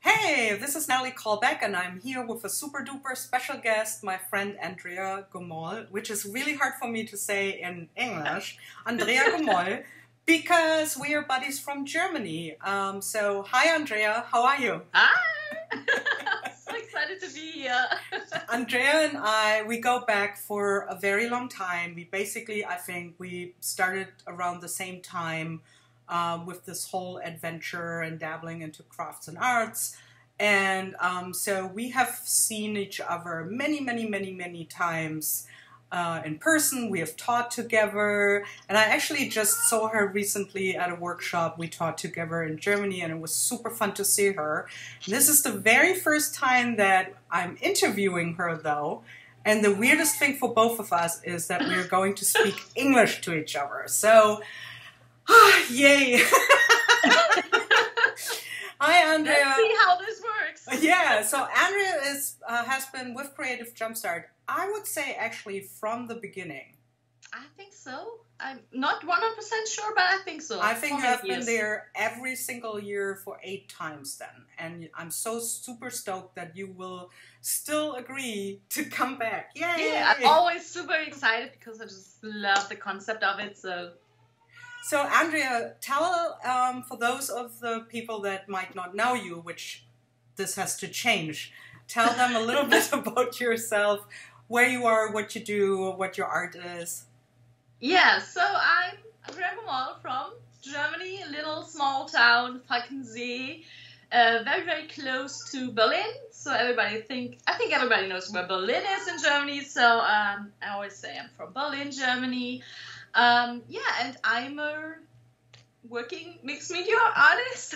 Hey, this is Natalie Callback, and I'm here with a super duper special guest, my friend Andrea Gomoll, which is really hard for me to say in English. Andrea Gomoll, because we are buddies from Germany. So, hi Andrea, how are you? Hi! So excited to be here. Andrea and I, we go back for a very long time. I think we started around the same time with this whole adventure and dabbling into crafts and arts. And so we have seen each other many times in person. We have taught together. And I actually just saw her recently at a workshop we taught together in Germany, and it was super fun to see her. And this is the very first time that I'm interviewing her, though. And the weirdest thing for both of us is that we're going to speak English to each other. So, yay! Hi, Andrea. Let's see how this works. Yeah, so Andrea has been with Creative Jumpstart, I would say, actually from the beginning. I think so. I'm not 100% sure, but I think so. I think you have been there every single year for 8 times then. And I'm so super stoked that you will still agree to come back. Yay! Yeah, I'm always super excited because I just love the concept of it. So Andrea, tell, for those of the people that might not know you, which this has to change, tell them a little bit about yourself, where you are, what you do, what your art is. Yeah, so I'm Andrea Gomoll from Germany, a little small town, Falkensee, very close to Berlin. So I think everybody knows where Berlin is in Germany. So I always say I'm from Berlin, Germany. And I'm a working mixed media artist.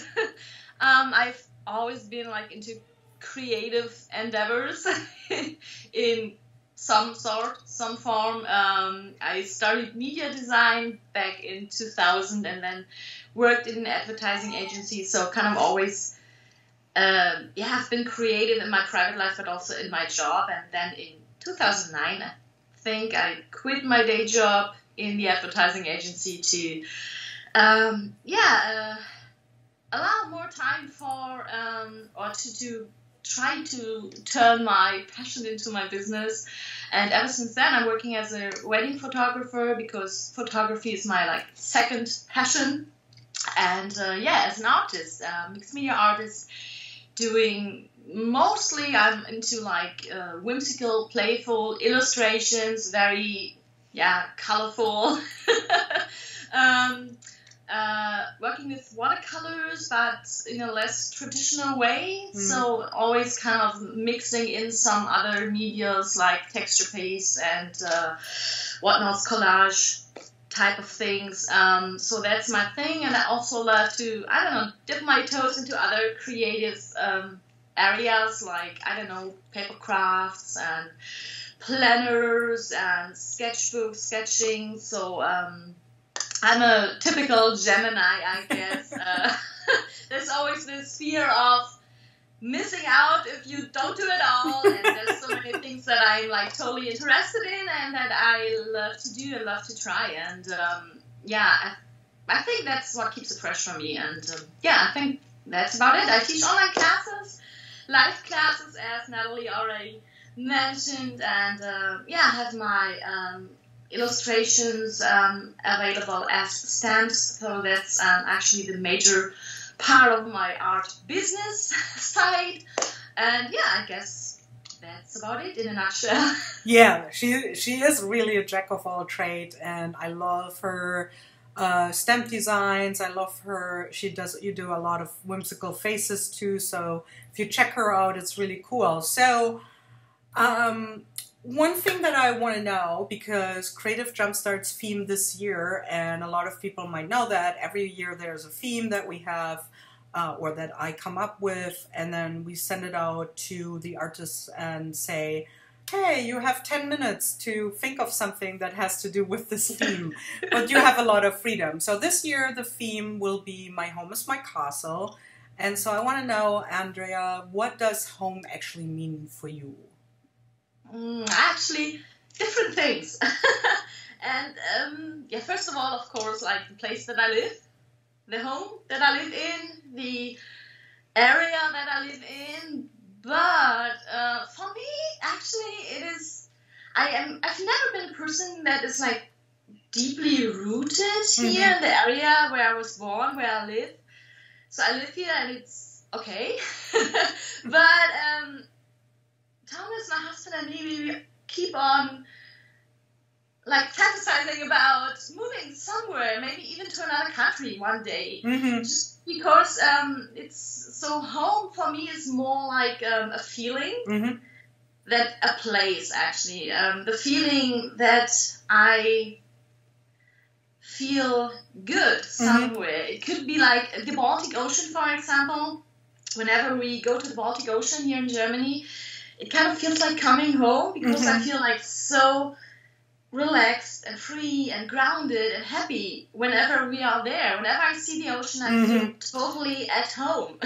I've always been into creative endeavors in some form. I started media design back in 2000 and then worked in an advertising agency. So kind of always, have been creative in my private life, but also in my job. And then in 2009, I think I quit my day job in the advertising agency to allow more time for or to try to turn my passion into my business. And ever since then I'm working as a wedding photographer because photography is my second passion. And as an artist, mixed media artist, doing mostly I'm into whimsical, playful illustrations, very colorful. Working with watercolors, but in a less traditional way. So always kind of mixing in some other medias like texture paste and whatnot, collage type of things. So that's my thing, and I also love to, dip my toes into other creative areas like, paper crafts and planners and sketchbooks, sketching. So I'm a typical Gemini, I guess. There's always this fear of missing out if you don't do it all, and there's so many things that I'm totally interested in and that I love to do and love to try. And I think that's what keeps it fresh for me. And I think that's about it. I teach online classes, live classes, as Natalie already mentioned, and have my illustrations available as stamps. So that's actually the major part of my art business side. And I guess that's about it in a nutshell. Yeah, she is really a jack of all trades, and I love her stamp designs. I love her. You do a lot of whimsical faces too. So if you check her out, it's really cool. So one thing that I want to know, because Creative Jumpstart's theme this year, and a lot of people might know that every year there's a theme that we have or that I come up with, and then we send it out to the artists and say, hey, you have 10 minutes to think of something that has to do with this theme, but you have a lot of freedom. So this year the theme will be My Home is My Castle. And so I want to know, Andrea, what does home actually mean for you? Actually, different things. And first of all, of course, the place that I live, the home that I live in, the area that I live in, but for me, actually, it is. I've never been a person that is like deeply rooted here in the area where I was born, where I live. So I live here, and it's okay. But Thomas, my husband, and me, we keep on like fantasizing about moving somewhere, maybe even to another country one day. Just because it's so home for me is more like a feeling than a place, actually. The feeling that I feel good somewhere. It could be like the Baltic Ocean, for example. Whenever we go to the Baltic Ocean here in Germany, it kind of feels like coming home, because I feel like so relaxed and free and grounded and happy whenever we are there. Whenever I see the ocean, I feel totally at home.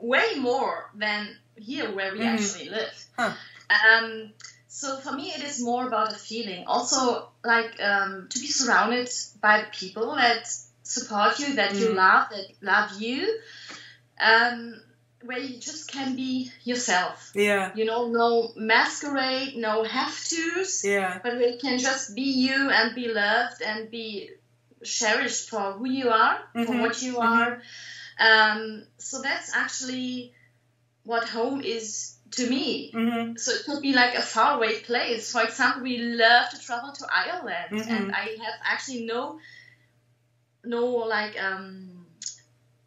Way more than here where we actually live. So for me, it is more about a feeling. Also, like to be surrounded by people that support you, that you love, that love you, where you just can be yourself. Yeah. You know, no masquerade, no have-tos. Yeah. But where you can just be you and be loved and be cherished for who you are, for what you are. So that's actually what home is to me. So it could be like a faraway place. For example, we love to travel to Ireland, and I have actually no like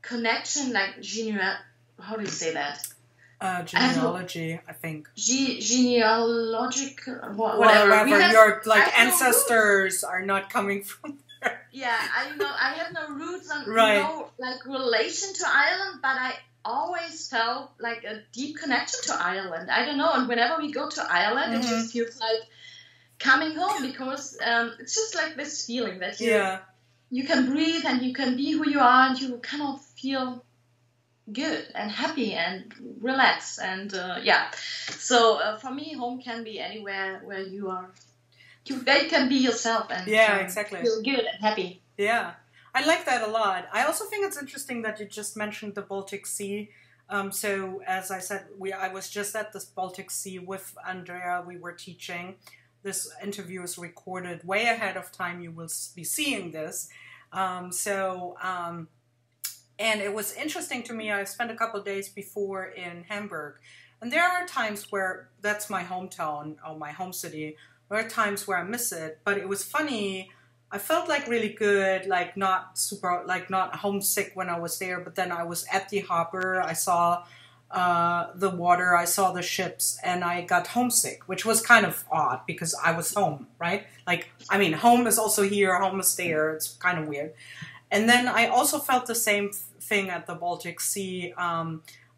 connection, like how do you say that? Genealogy, I think. Genealogic, whatever. Whatever. Your like ancestors are not coming from there. Yeah, I have no roots and no like relation to Ireland, but I always felt like a deep connection to Ireland. I don't know, and whenever we go to Ireland, it just feels like coming home, because it's just like this feeling that you can breathe and you can be who you are, and you kind of feel good and happy and relaxed, and so for me, home can be anywhere where you are. They can be yourself and exactly. feel good and happy. Yeah, I like that a lot. I also think it's interesting that you just mentioned the Baltic Sea. So as I said, I was just at the Baltic Sea with Andrea. We were teaching. This interview is recorded way ahead of time. You will be seeing this. And it was interesting to me. I spent a couple of days before in Hamburg. And there are times where, that's my hometown, or my home city, there are times where I miss it. But it was funny. I felt like really good, like not homesick when I was there. But then I was at the harbor. I saw the water. I saw the ships. And I got homesick, which was kind of odd because I was home, right? Like, I mean, home is also here. Home is there. It's kind of weird. And then I also felt the same thing at the Baltic Sea.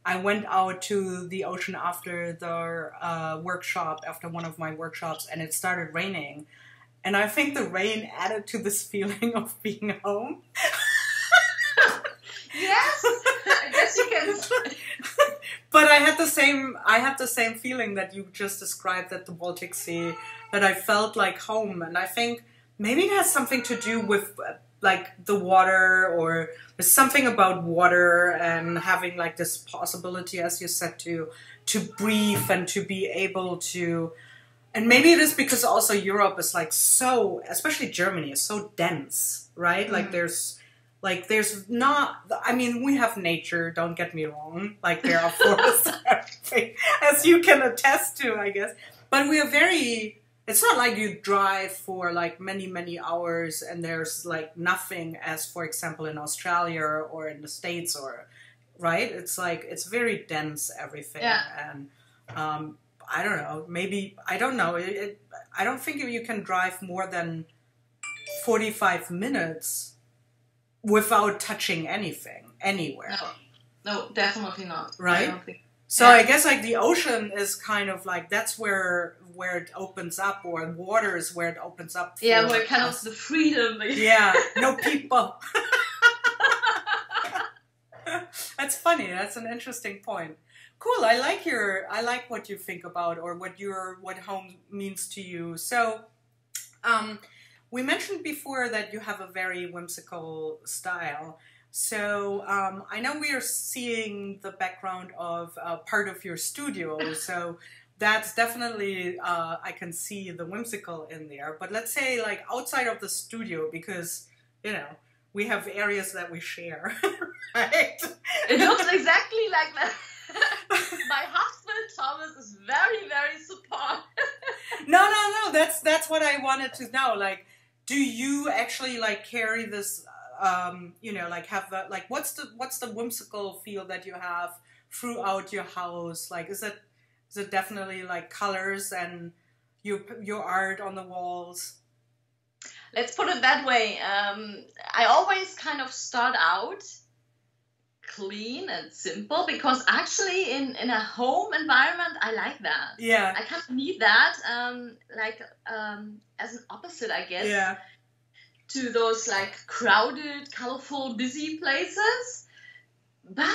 I went out to the ocean after the workshop, after one of my workshops, and it started raining. And I think the rain added to this feeling of being home. Yes, I guess you can. But I had the same feeling that you just described at the Baltic Sea, that I felt like home. And I think maybe it has something to do with like the water, or there's something about water and having like this possibility, as you said, to breathe and to be able to, and maybe it is because also Europe is like so, especially Germany is so dense, right? Like there's not, I mean, we have nature, don't get me wrong, like there are forests and everything, as you can attest to, I guess, but we are very, it's not like you drive for like many hours and there's like nothing, as for example in Australia or in the States, or right? It's like it's very dense, everything. And I don't know, maybe I don't know. I don't think you can drive more than 45 minutes without touching anything anywhere. No, definitely not. Right? I don't think. So I guess like the ocean is kind of like, that's where it opens up, or water is where it opens up. Yeah, where kind of the freedom. Yeah, no people. That's funny. That's an interesting point. Cool. I like what you think about, or what home means to you. So, we mentioned before that you have a very whimsical style. So I know we are seeing the background of part of your studio, so that's definitely, I can see the whimsical in there. But let's say like outside of the studio, because, you know, we have areas that we share, right? It looks exactly like that. My husband Thomas is very, very supportive. No. That's what I wanted to know. Like, do you actually like carry this? You know, like have the like what's the whimsical feel that you have throughout your house? Like, is it definitely like colors and your art on the walls? Let's put it that way. I always kind of start out clean and simple because actually in a home environment I like that. Yeah. I kind of need that as an opposite, I guess. Yeah. To those like crowded, colorful, busy places. But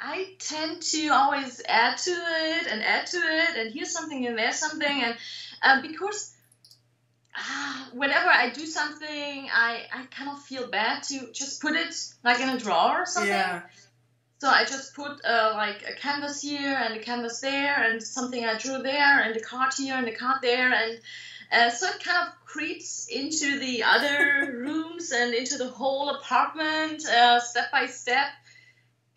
I tend to always add to it and here's something and there's something and because whenever I do something, I kind of feel bad to just put it like in a drawer or something. Yeah. So I just put like a canvas here and a canvas there and something I drew there and a card here and a card there and so it kind of creeps into the other rooms and into the whole apartment step by step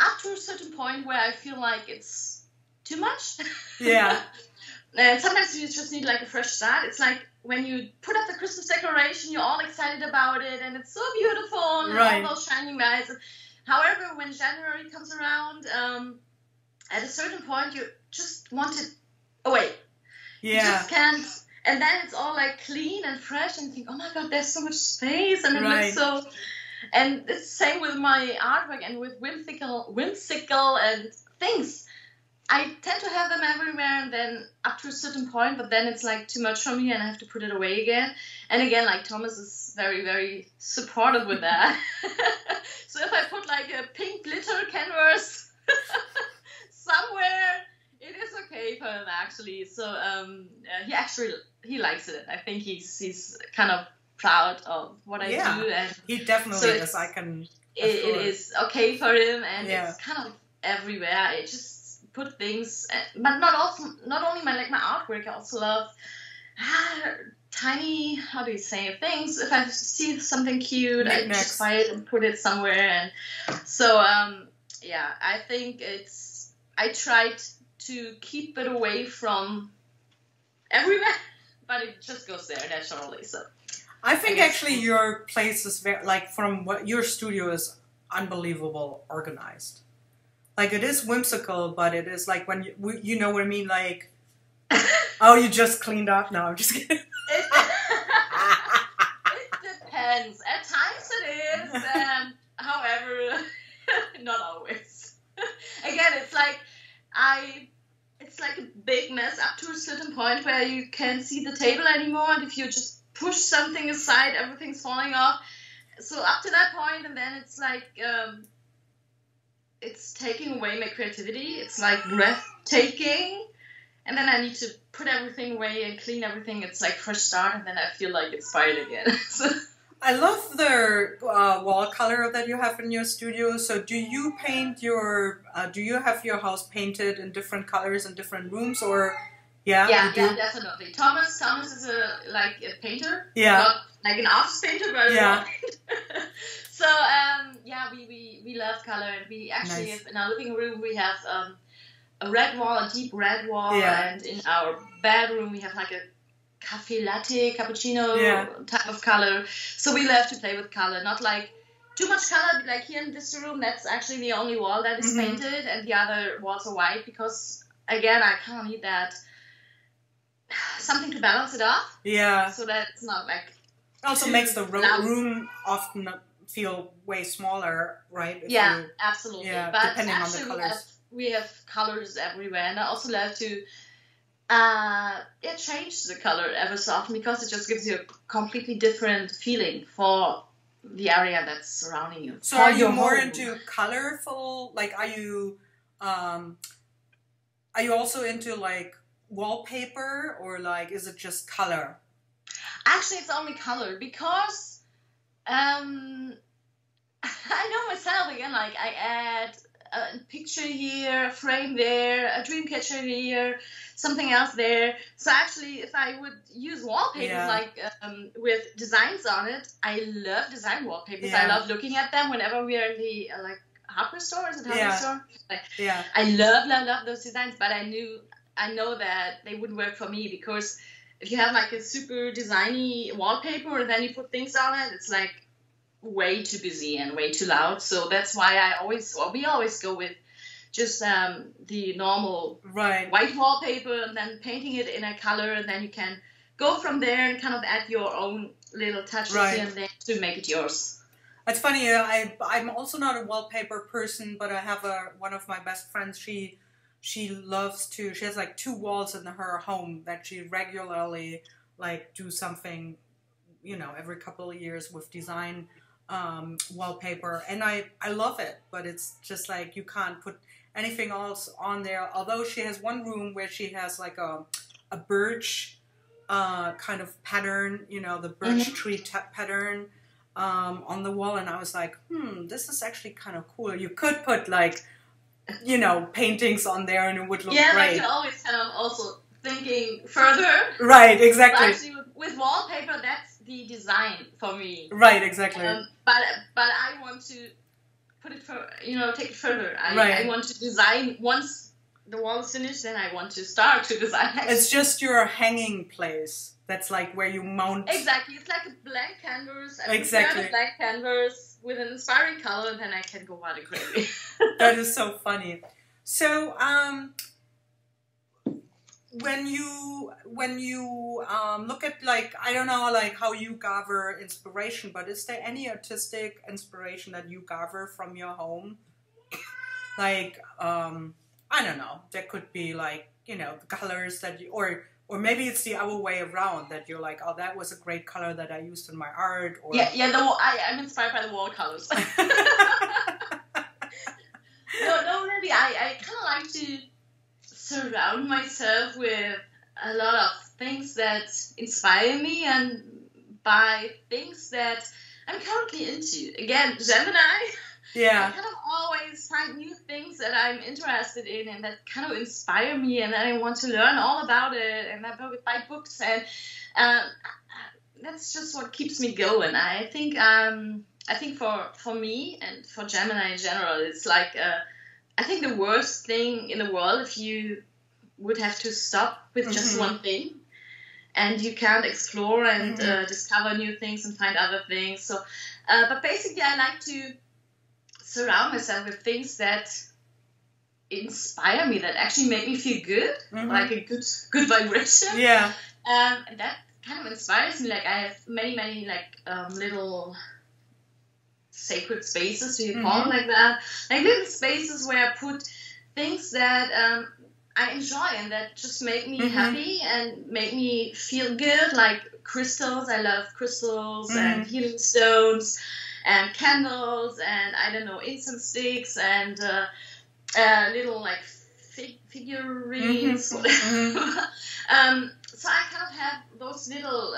up to a certain point where I feel like it's too much. Yeah. And sometimes you just need like a fresh start. It's like when you put up the Christmas decoration, you're all excited about it, and it's so beautiful, and right. all those shining lights. However, when January comes around, at a certain point, you just want it away. Yeah. You just can't. And then it's all like clean and fresh, and you think, oh my God, there's so much space, and it looks so. And it's the same with my artwork and with whimsical and things. I tend to have them everywhere and then up to a certain point, but then it's like too much for me and I have to put it away again. And again, like Thomas is very, very supportive with that. So if I put like a pink glitter canvas somewhere, it is okay for him actually. So he likes it. I think he's kind of proud of what I do. And he definitely is. I can. It is okay for him and it's kind of everywhere. It just put things, but not only my artwork. I also love tiny, how do you say, things. If I see something cute, I just buy it and put it somewhere. And so I think I tried to keep it away from everywhere, but it just goes there naturally. So I think actually your place is very, like, from what your studio is unbelievable organized. Like, it is whimsical, but it is like when you know what I mean? Like, oh, you just cleaned up? No, I'm just kidding. It depends. At times it is, however, not always. Again, it's like a big mess up to a certain point where you can't see the table anymore, and if you just push something aside, everything's falling off. So up to that point, and then it's like... it's taking away my creativity. It's like breathtaking. And then I need to put everything away and clean everything. It's like fresh start, and then I feel like inspired again. I love the wall color that you have in your studio. So do you paint do you have your house painted in different colors in different rooms, or... Yeah, definitely. Thomas is a painter. Yeah. Not like an office painter, but yeah. So we love color, and we actually have, in our living room we have a red wall, a deep red wall, and in our bedroom we have like a cafe latte, cappuccino type of color. So we love to play with color, not like too much color. Like here in this room, that's actually the only wall that is painted, and the other walls are white because again I kind of need that something to balance it off. Yeah. So that it's not like. It also makes the room often feel way smaller, right? Absolutely. Yeah, but depending on the colors. We have colors everywhere, and I also love to change the color ever so often because it just gives you a completely different feeling for the area that's surrounding you. So are you more into colorful? Like, are you also into like wallpaper, or like is it just color? Actually, it's only color because I know myself again. Like I add a picture here, a frame there, a dream catcher here, something else there. So actually, if I would use wallpapers like with designs on it, I love design wallpapers. I love looking at them whenever we are in the like hardware store. Is it hardware store? Like, I love those designs, but I know that they wouldn't work for me because if you have like a super designy wallpaper and then you put things on it, it's like way too busy and way too loud. So that's why we always go with just the normal white wallpaper and then painting it in a color, and then you can go from there and kind of add your own little touches here and there to make it yours. It's funny, I'm also not a wallpaper person, but I have one of my best friends. She has like 2 walls in her home that she regularly like do something, you know, every couple of years with design wallpaper, and I love it, but it's just like you can't put anything else on there. Although she has one room where she has like a birch kind of pattern, you know, the birch tree pattern on the wall, and I was like, this is actually kind of cool. You could put like, you know, paintings on there and it would look great. Like you're always kind of also thinking further. Right, exactly. But actually with wallpaper, that's the design for me. Right, exactly. But I want to put it take it further. I want to design once the wall is finished, then I want to start to design. It's just your hanging place. That's like where you mount. Exactly. It's like a blank canvas. I prepare a blank canvas with an inspiring color, and then I can go wild and crazy. That is so funny. So, when you look at, like, I don't know, like how you gather inspiration, but is there any artistic inspiration that you gather from your home? Like, I don't know. There could be like, you know, the colors that you, or maybe it's the other way around, that you're like, oh, that was a great color that I used in my art. Or I'm inspired by the wall colors. No, really, I kind of like to surround myself with a lot of things that inspire me and by things that I'm currently into. Again, Gemini. Yeah. I kind of always find new things that I'm interested in and that kind of inspire me, and I want to learn all about it, and I buy books, and that's just what keeps me going. I think for me and for Gemini in general, it's like I think the worst thing in the world if you would have to stop with just one thing and you can't explore and discover new things and find other things. So, but basically, I like to surround myself with things that inspire me, that actually make me feel good, like a good vibration. Yeah. And that kind of inspires me. Like I have many like little sacred spaces, do you call them like that? Like little spaces where I put things that I enjoy and that just make me happy and make me feel good, like crystals. I love crystals and healing stones and candles and, I don't know, incense sticks and little like figurines. So I kind of have those little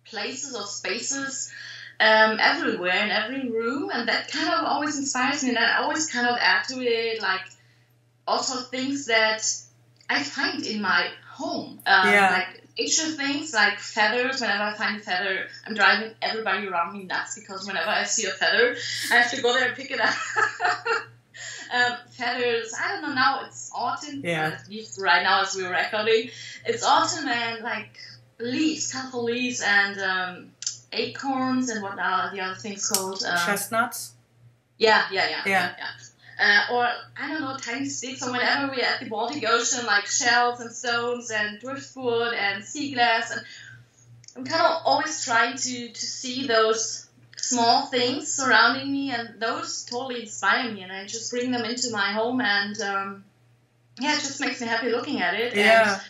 places or spaces everywhere in every room, and that kind of always inspires me, and I always kind of add to it, like also things that I find in my home, like extra things like feathers. Whenever I find a feather, I'm driving everybody around me nuts, because whenever I see a feather, I have to go there and pick it up. Feathers, I don't know, now it's autumn, at least right now as we're recording, it's autumn, and like leaves, colorful leaves, and acorns, and what are the other things called? Chestnuts? Yeah. Or, I don't know, tiny sticks, or whenever we're at the Baltic Ocean, like shells and stones and driftwood and sea glass, and I'm kind of always trying to see those small things surrounding me, and those totally inspire me, and I just bring them into my home, and it just makes me happy looking at it, and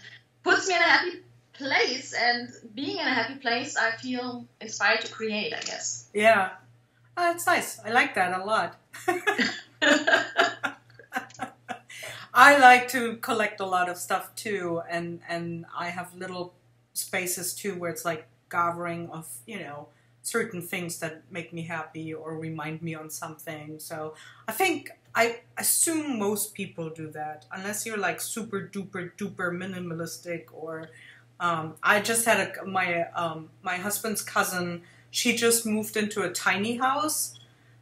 puts me in a happy place, and being in a happy place, I feel inspired to create, I guess. Yeah. Oh, it's nice. I like that a lot. I like to collect a lot of stuff too, and I have little spaces too where it's like gathering of, you know, certain things that make me happy or remind me on something. So I assume most people do that, unless you're like super duper duper minimalistic. Or I just had my husband's cousin. She just moved into a tiny house,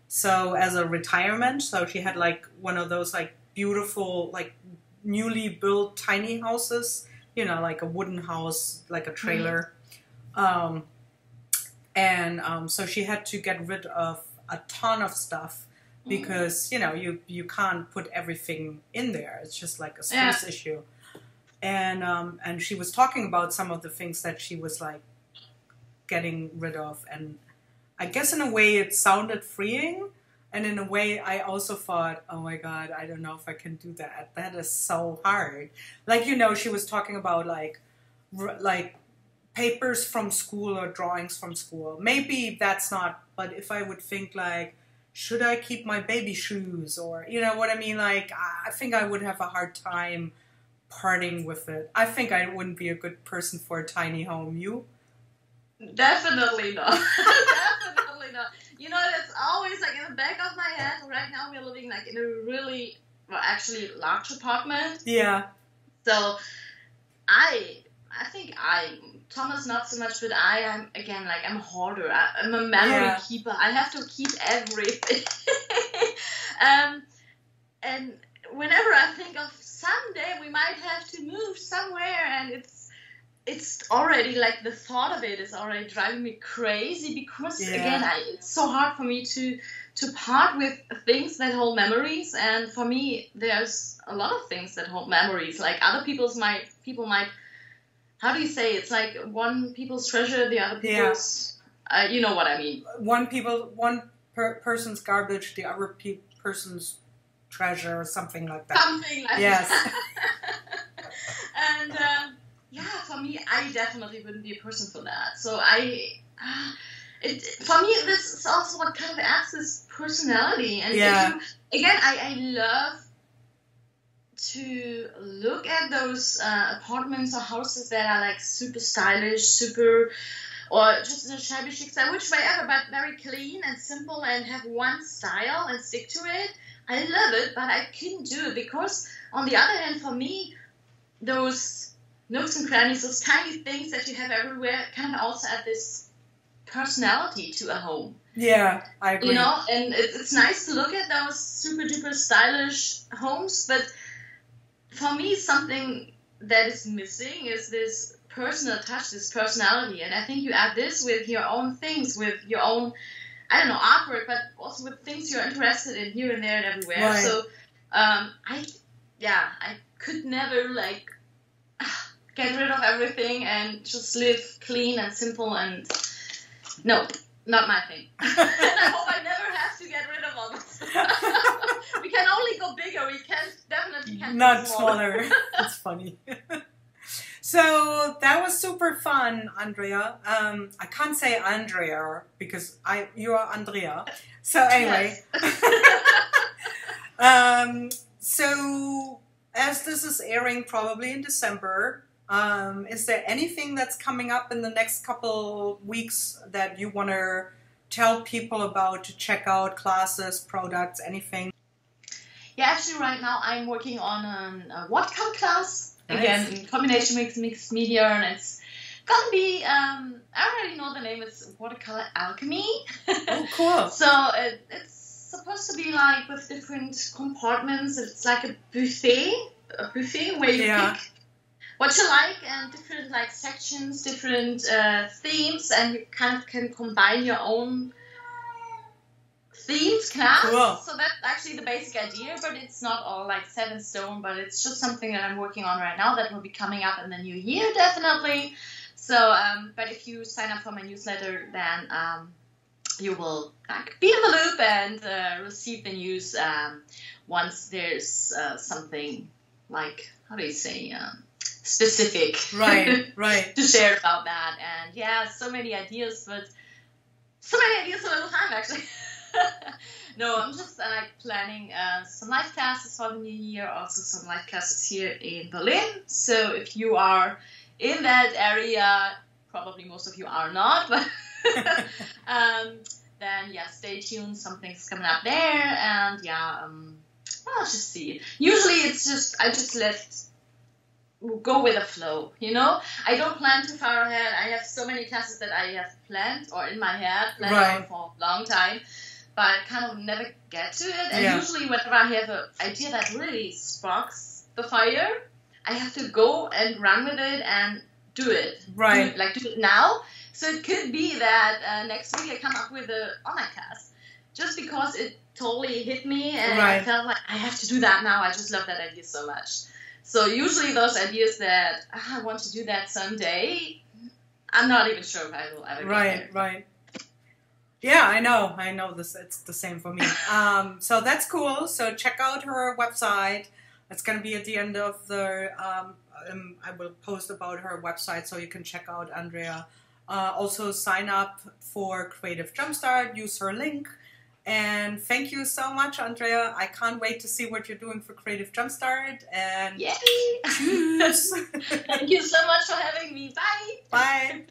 so as a retirement. So she had like one of those like beautiful like newly built tiny houses, like a wooden house, like a trailer. So she had to get rid of a ton of stuff because, you can't put everything in there. It's just like a space issue. And she was talking about some of the things that she was like getting rid of. And I guess in a way it sounded freeing. And in a way I also thought, oh my God, I don't know if I can do that. That is so hard. Like, she was talking about like papers from school or drawings from school. Maybe that's not, but if I would think like, should I keep my baby shoes, or, you know what I mean? Like, I think I would have a hard time parting with it. I think I wouldn't be a good person for a tiny home. You? Definitely not. Definitely not. It's always like in the back of my head. Right now we're living like in a really, actually large apartment. Yeah. So I think Thomas not so much, but I am, again, like I'm a hoarder. I'm a memory keeper. I have to keep everything. And whenever I think of someday we might have to move somewhere, and it's already like the thought of it is already driving me crazy, because again, it's so hard for me to part with things that hold memories. And for me, there's a lot of things that hold memories. Like other people might, how do you say? It's like one people's treasure, the other people's. You know what I mean? One person's garbage, the other person's treasure, or something like that. Something like that. And for me, I definitely wouldn't be a person for that. So for me, this is also what kind of adds this personality. And I love to look at those apartments or houses that are like super stylish, or just in a shabby chic style, whichever, but very clean and simple and have one style and stick to it. I love it, but I couldn't do it because, on the other hand, for me, those nooks and crannies, those tiny things that you have everywhere, kind of also add this personality to a home. Yeah, I agree. And it's nice to look at those super duper stylish homes, but for me, something that is missing is this personal touch, this personality. And I think you add this with your own things, with your own, I don't know, artwork, but also with things you're interested in here and there and everywhere. Right. So I could never like get rid of everything and just live clean and simple, and no, not my thing. And I hope I never have to get rid of all this. We can only go bigger. We definitely can't not go smaller. It's funny. So that was super fun, Andrea. I can't say Andrea because you are Andrea. So anyway. Yes. So as this is airing probably in December, is there anything that's coming up in the next couple weeks that you want to tell people about, to check out, classes, products, anything? Yeah, actually right now I'm working on a watercolor class. Nice. Again, in combination with mixed media, and it's gonna be, I already know the name, it's Watercolor Alchemy. Oh, cool. So it's supposed to be like with different compartments. It's like a buffet where you pick what you like, and different like sections, different themes, and you kind of can combine your own themes class. Cool. So that's actually the basic idea, but it's not all like set in stone, but it's just something that I'm working on right now that will be coming up in the new year, definitely. So, but if you sign up for my newsletter, then you will be in the loop and receive the news once there's something like, how do you say, specific right to share about that. And yeah, so many ideas, but so many ideas all the time, actually. No, I'm just planning some live classes for the new year, also some live classes here in Berlin. So if you are in that area, probably most of you are not, but then yeah, stay tuned. Something's coming up there, and yeah, well, let's just see. Usually, I just let go with the flow. You know, I don't plan too far ahead. I have so many classes that I have planned or in my head planned on for a long time, but kind of never get to it. And usually, whenever I have an idea that really sparks the fire, I have to go and run with it and do it. Right. Do it now. So it could be that next week I come up with an online class, just because it totally hit me and I felt like I have to do that now. I just love that idea so much. So usually those ideas that I want to do that someday, I'm not even sure if I will ever get there. Right. Yeah, I know this. It's the same for me. So that's cool. So check out her website. It's going to be at the end of the, I will post about her website so you can check out Andrea. Also sign up for Creative Jumpstart, use her link. And thank you so much, Andrea. I can't wait to see what you're doing for Creative Jumpstart. And yay! Tschüss. Thank you so much for having me. Bye! Bye!